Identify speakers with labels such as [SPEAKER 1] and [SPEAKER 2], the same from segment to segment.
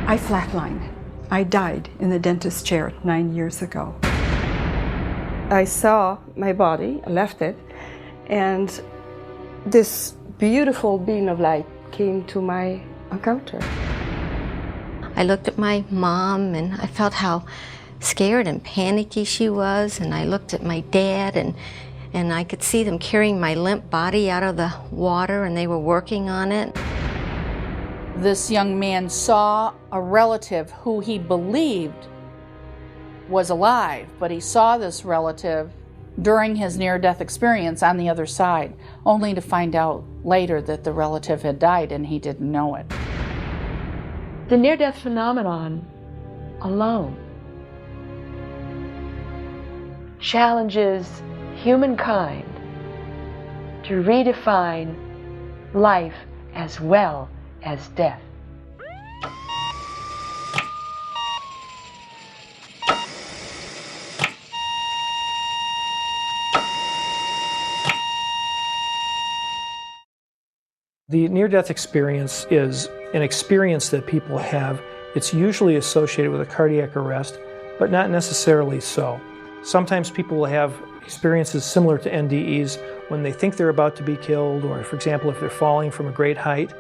[SPEAKER 1] I flatlined. I died in the dentist's chair 9 years ago. I saw my body, I left it, and this beautiful beam of light came to my encounter.
[SPEAKER 2] I looked at my mom and I felt how scared and panicky she was, and I looked at my dad and I could see them carrying my limp body out of the water, and they were working on it.
[SPEAKER 3] This young man saw a relative who he believed was alive, but he saw this relative during his near-death experience on the other side, only to find out later that the relative had died and he didn't know it.
[SPEAKER 4] The near-death phenomenon alone challenges humankind to redefine life as well as death.
[SPEAKER 5] The near-death experience is an experience that people have. It's usually associated with a cardiac arrest, but not necessarily so. Sometimes people will have experiences similar to NDEs when they think they're about to be killed, or for example, if they're falling from a great height.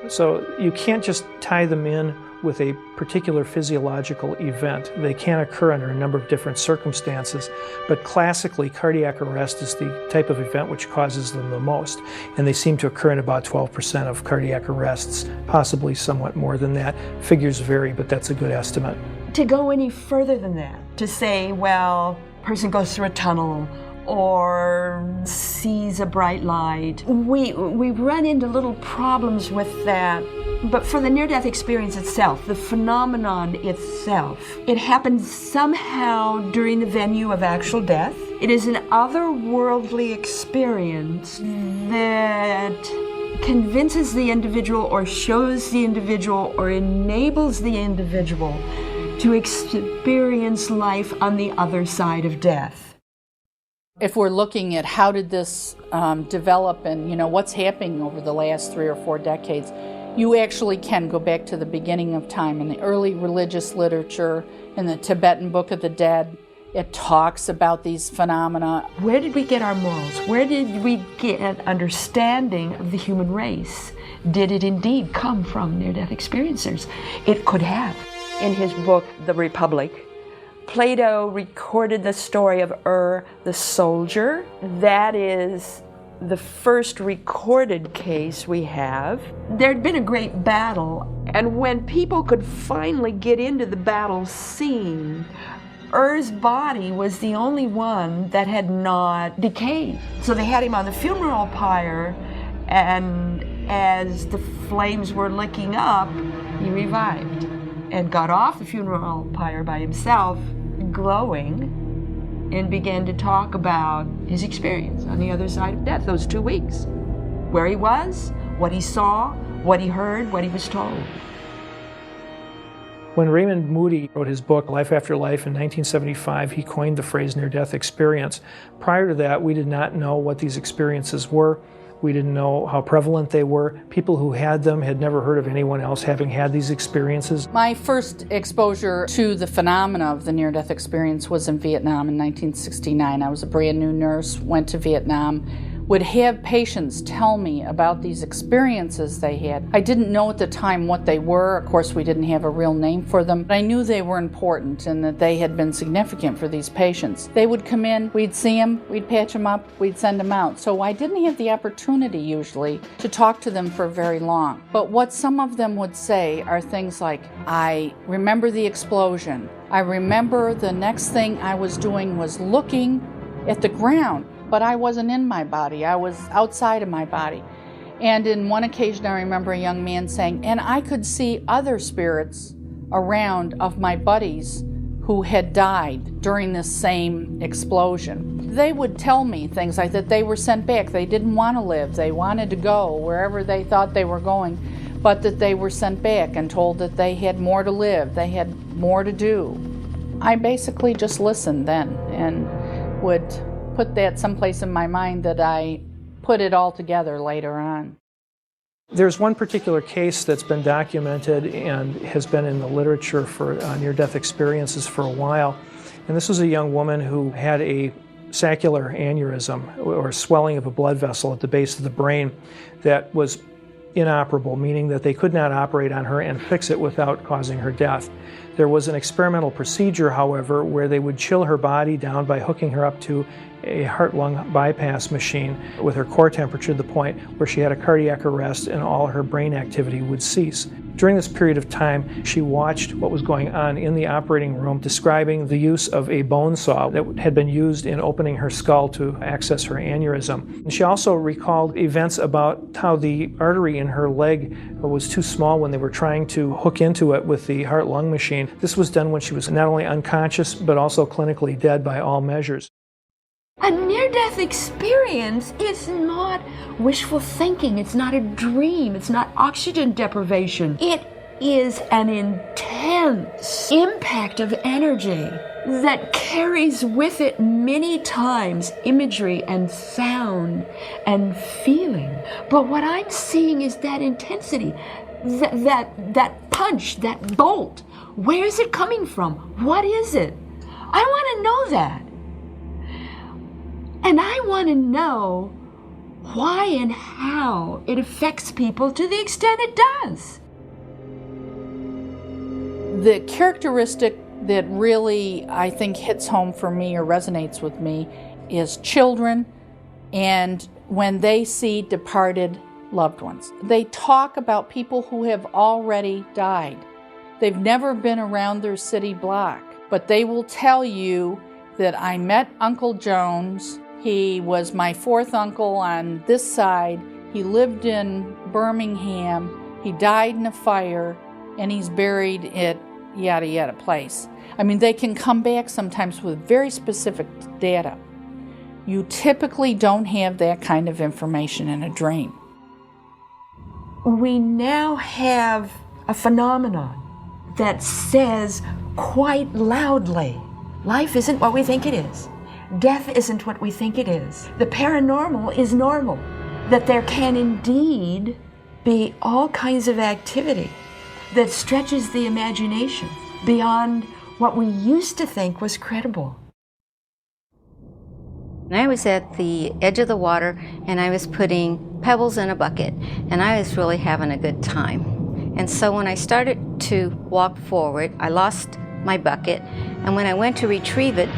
[SPEAKER 5] So you can't just tie them in with a particular physiological event. They can occur under a number of different circumstances, but classically cardiac arrest is the type of event which causes them the most, and they seem to occur in about 12% of cardiac arrests, possibly somewhat more than that. Figures vary, but that's a good estimate.
[SPEAKER 4] To go any further than that, to say, well, a person goes through a tunnel or sees a bright light, we run into little problems with that. But for the near-death experience itself, the phenomenon itself, it happens somehow during the venue of actual death. It is an otherworldly experience that convinces the individual or shows the individual or enables the individual to experience life on the other side of death.
[SPEAKER 3] If we're looking at how did this develop and what's happening over the last 3 or 4 decades, you actually can go back to the beginning of time. In the early religious literature, in the Tibetan Book of the Dead, it talks about these phenomena.
[SPEAKER 4] Where did we get our morals? Where did we get understanding of the human race? Did it indeed come from near-death experiencers? It could have. In his book, The Republic, Plato recorded the story of the soldier. That is the first recorded case we have. There'd been a great battle, and when people could finally get into the battle scene, Er's body was the only one that had not decayed. So they had him on the funeral pyre, and as the flames were licking up, he revived and got off the funeral pyre by himself, glowing, and began to talk about his experience on the other side of death, those 2 weeks. Where he was, what he saw, what he heard, what he was told.
[SPEAKER 5] When Raymond Moody wrote his book, Life After Life, in 1975, he coined the phrase near-death experience. Prior to that, we did not know what these experiences were. We didn't know how prevalent they were. People who had them had never heard of anyone else having had these experiences.
[SPEAKER 3] My first exposure to the phenomena of the near-death experience was in Vietnam in 1969. I was a brand new nurse, went to Vietnam, would have patients tell me about these experiences they had. I didn't know at the time what they were. Of course, we didn't have a real name for them. But I knew they were important and that they had been significant for these patients. They would come in, we'd see them, we'd patch them up, we'd send them out. So I didn't have the opportunity usually to talk to them for very long. But what some of them would say are things like, I remember the explosion. I remember the next thing I was doing was looking at the ground. But I wasn't in my body, I was outside of my body. And in one occasion I remember a young man saying, and I could see other spirits around of my buddies who had died during this same explosion. They would tell me things like that they were sent back, they didn't want to live, they wanted to go wherever they thought they were going, but that they were sent back and told that they had more to live, they had more to do. I basically just listened then and would put that someplace in my mind that I put it all together later on.
[SPEAKER 5] There's one particular case that's been documented and has been in the literature for near-death experiences for a while. And this was a young woman who had a saccular aneurysm, or swelling of a blood vessel at the base of the brain, that was inoperable, meaning that they could not operate on her and fix it without causing her death. There was an experimental procedure, however, where they would chill her body down by hooking her up to a heart-lung bypass machine with her core temperature to the point where she had a cardiac arrest and all her brain activity would cease. During this period of time, she watched what was going on in the operating room, describing the use of a bone saw that had been used in opening her skull to access her aneurysm. And she also recalled events about how the artery in her leg was too small when they were trying to hook into it with the heart-lung machine. This was done when she was not only unconscious, but also clinically dead by all measures.
[SPEAKER 4] A near-death experience is not wishful thinking. It's not a dream. It's not oxygen deprivation. It is an intense impact of energy that carries with it many times imagery and sound and feeling. But what I'm seeing is that intensity, that punch, that bolt. Where is it coming from? What is it? I want to know that. And I want to know why and how it affects people to the extent it does.
[SPEAKER 3] The characteristic that really, I think, hits home for me or resonates with me is children and when they see departed loved ones. They talk about people who have already died. They've never been around their city block, but they will tell you that I met Uncle Jones. He was my fourth uncle on this side. He lived in Birmingham. He died in a fire, and he's buried at yada yada place. I mean, they can come back sometimes with very specific data. You typically don't have that kind of information in a dream.
[SPEAKER 4] We now have a phenomenon that says quite loudly, life isn't what we think it is. Death isn't what we think it is. The paranormal is normal. That there can indeed be all kinds of activity that stretches the imagination beyond what we used to think was credible.
[SPEAKER 2] I was at the edge of the water and I was putting pebbles in a bucket and I was really having a good time. And so when I started to walk forward, I lost my bucket, and when I went to retrieve it,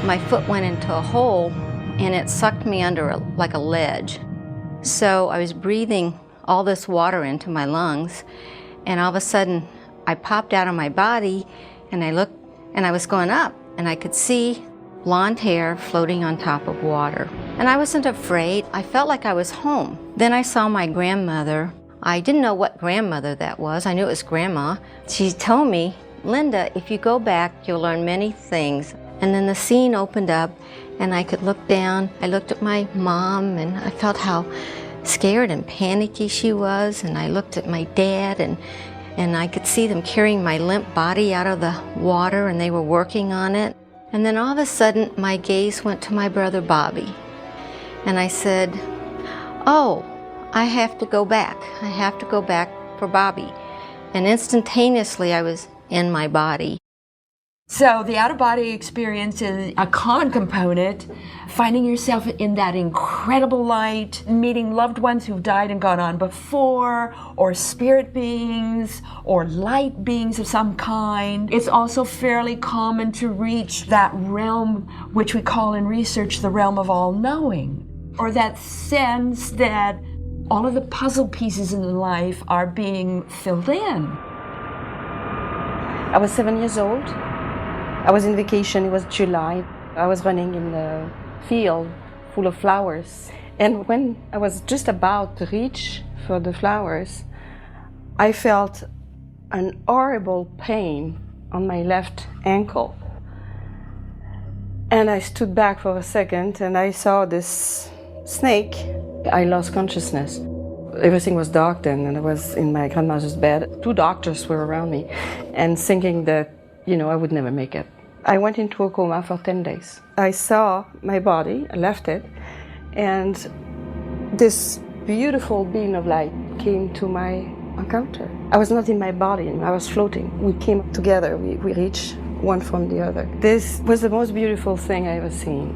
[SPEAKER 2] my foot went into a hole and it sucked me under like a ledge. So I was breathing all this water into my lungs, and all of a sudden I popped out of my body and I looked and I was going up and I could see blonde hair floating on top of water. And I wasn't afraid. I felt like I was home. Then I saw my grandmother. I didn't know what grandmother that was. I knew it was Grandma. She told me, "Linda, if you go back, you'll learn many things." And then the scene opened up and I could look down. I looked at my mom and I felt how scared and panicky she was. And I looked at my dad and I could see them carrying my limp body out of the water and they were working on it. And then all of a sudden my gaze went to my brother Bobby. And I said, "Oh, I have to go back. I have to go back for Bobby." And instantaneously I was in my body.
[SPEAKER 4] So the out-of-body experience is a common component, finding yourself in that incredible light, meeting loved ones who've died and gone on before, or spirit beings, or light beings of some kind. It's also fairly common to reach that realm, which we call in research the realm of all-knowing, or that sense that all of the puzzle pieces in life are being filled in.
[SPEAKER 1] I was 7 years old. I was in vacation, it was July. I was running in a field full of flowers. And when I was just about to reach for the flowers, I felt an horrible pain on my left ankle. And I stood back for a second and I saw this snake. I lost consciousness. Everything was dark then, and I was in my grandmother's bed. 2 doctors were around me and thinking that, I would never make it. I went into a coma for 10 days. I saw my body, I left it, and this beautiful beam of light came to my encounter. I was not in my body, I was floating. We came together, we reached one from the other. This was the most beautiful thing I ever seen.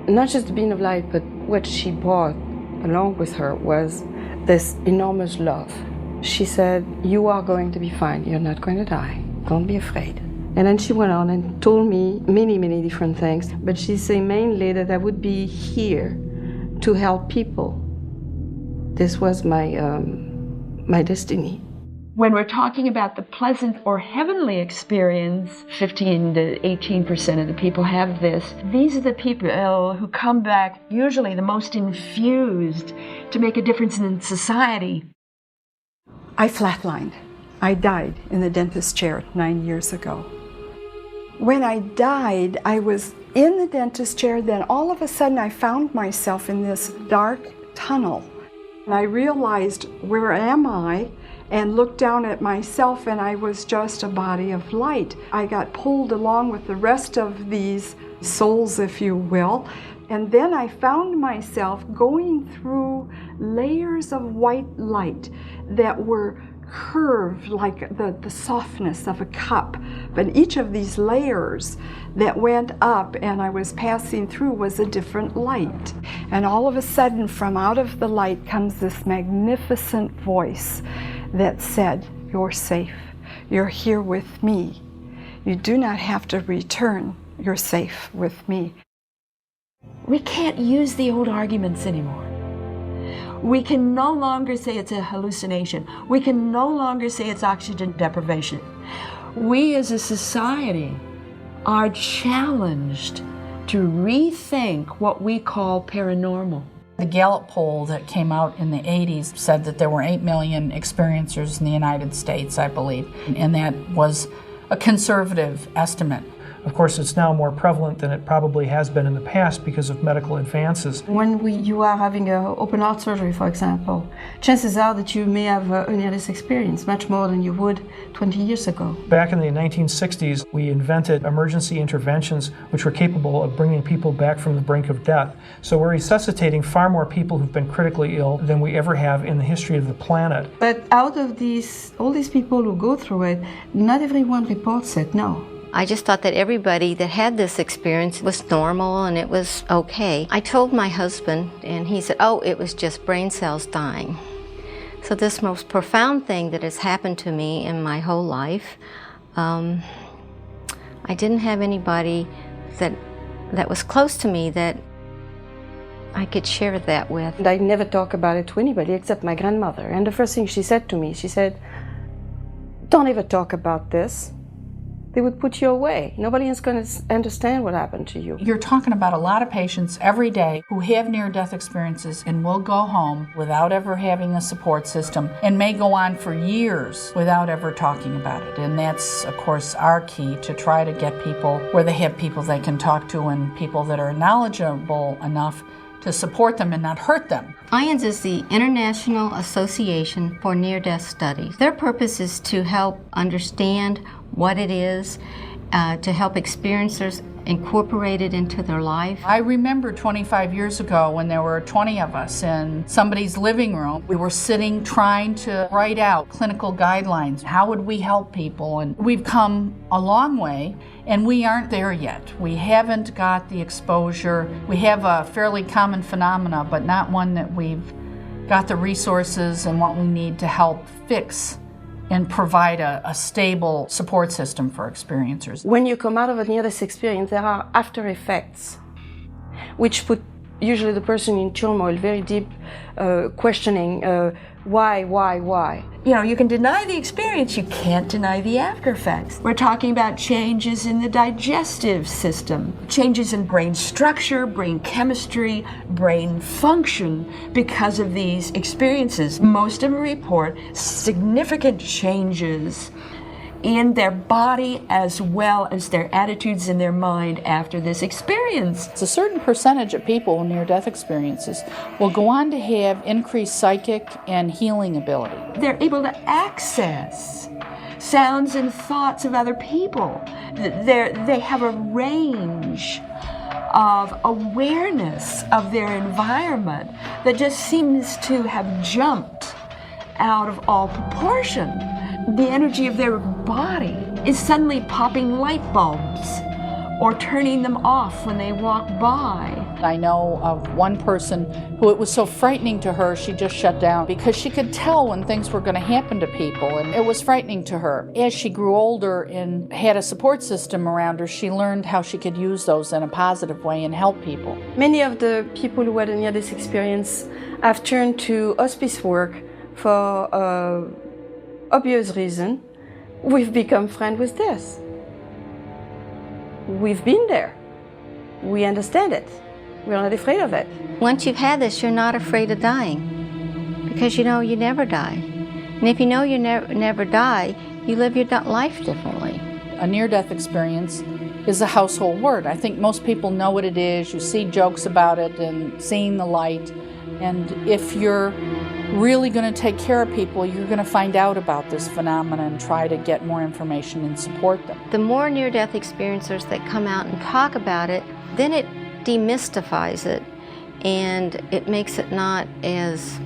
[SPEAKER 1] Not just the being of light, but what she brought along with her was this enormous love. She said, "You are going to be fine, you're not going to die, don't be afraid." And then she went on and told me many, many different things, but she said mainly that I would be here to help people. This was my destiny.
[SPEAKER 4] When we're talking about the pleasant or heavenly experience, 15 to 18% of the people have this. These are the people who come back, usually the most infused, to make a difference in society.
[SPEAKER 1] I flatlined. I died in the dentist chair 9 years ago. When I died, I was in the dentist chair, then all of a sudden I found myself in this dark tunnel. And I realized, where am I? And looked down at myself, and I was just a body of light. I got pulled along with the rest of these souls, if you will. And then I found myself going through layers of white light that were curved like the softness of a cup. But each of these layers that went up and I was passing through was a different light. And all of a sudden, from out of the light comes this magnificent voice that said, "You're safe. You're here with me. You do not have to return. You're safe with me."
[SPEAKER 4] We can't use the old arguments anymore. We can no longer say it's a hallucination. We can no longer say it's oxygen deprivation. We as a society are challenged to rethink what we call paranormal.
[SPEAKER 3] The Gallup poll that came out in the 80s said that there were 8 million experiencers in the United States, I believe, and that was a conservative estimate.
[SPEAKER 5] Of course, it's now more prevalent than it probably has been in the past because of medical advances.
[SPEAKER 1] When you are having an open heart surgery, for example, chances are that you may have a near-death experience, much more than you would 20 years ago.
[SPEAKER 5] Back in the 1960s, we invented emergency interventions which were capable of bringing people back from the brink of death. So we're resuscitating far more people who've been critically ill than we ever have in the history of the planet.
[SPEAKER 1] But out of all these people who go through it, not everyone reports it, no.
[SPEAKER 2] I just thought that everybody that had this experience was normal and it was okay. I told my husband, and he said, "Oh, it was just brain cells dying." So this most profound thing that has happened to me in my whole life, I didn't have anybody that was close to me that I could share that with.
[SPEAKER 1] And I never talk about it to anybody except my grandmother. And the first thing she said to me, she said, "Don't ever talk about this. They would put you away. Nobody is going to understand what happened to you."
[SPEAKER 3] You're talking about a lot of patients every day who have near-death experiences and will go home without ever having a support system and may go on for years without ever talking about it. And that's, of course, our key, to try to get people where they have people they can talk to and people that are knowledgeable enough to support them and not hurt them.
[SPEAKER 2] IANS is the International Association for Near-Death Studies. Their purpose is to help understand what it is, to help experiencers incorporate it into their life.
[SPEAKER 3] I remember 25 years ago when there were 20 of us in somebody's living room. We were sitting trying to write out clinical guidelines. How would we help people? And we've come a long way, and we aren't there yet. We haven't got the exposure. We have a fairly common phenomena, but not one that we've got the resources and what we need to help fix and provide a stable support system for experiencers.
[SPEAKER 1] When you come out of a near-death experience, there are after effects, which put usually the person in turmoil, very deep questioning, why?
[SPEAKER 4] You know, you can deny the experience, you can't deny the after effects. We're talking about changes in the digestive system, changes in brain structure, brain chemistry, brain function because of these experiences. Most of them report significant changes in their body as well as their attitudes in their mind after this experience.
[SPEAKER 3] A certain percentage of people with near-death experiences will go on to have increased psychic and healing ability.
[SPEAKER 4] They're able to access sounds and thoughts of other people. They have a range of awareness of their environment that just seems to have jumped out of all proportion. The energy of their body is suddenly popping light bulbs or turning them off when they walk by.
[SPEAKER 3] I know of one person who it was so frightening to her, she just shut down because she could tell when things were going to happen to people, and it was frightening to her. As she grew older and had a support system around her, she learned how she could use those in a positive way and help people.
[SPEAKER 1] Many of the people who had a near-death experience have turned to hospice work for obvious reason. We've become friends with this. We've been there. We understand it. We're not afraid of it.
[SPEAKER 2] Once you've had this, you're not afraid of dying because you know you never die. And if you know you never die, you live your life differently.
[SPEAKER 3] A near-death experience is a household word. I think most people know what it is. You see jokes about it and seeing the light. And if you're really going to take care of people, you're going to find out about this phenomenon and try to get more information and support them.
[SPEAKER 2] The more near-death experiencers that come out and talk about it, then it demystifies it and it makes it not as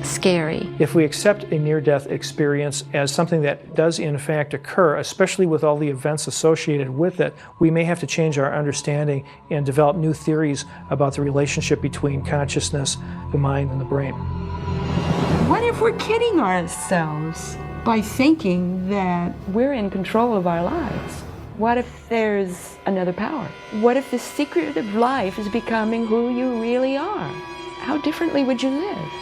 [SPEAKER 2] scary.
[SPEAKER 5] If we accept a near-death experience as something that does in fact occur, especially with all the events associated with it, we may have to change our understanding and develop new theories about the relationship between consciousness, the mind, and the brain.
[SPEAKER 4] What if we're kidding ourselves by thinking that we're in control of our lives? What if there's another power? What if the secret of life is becoming who you really are? How differently would you live?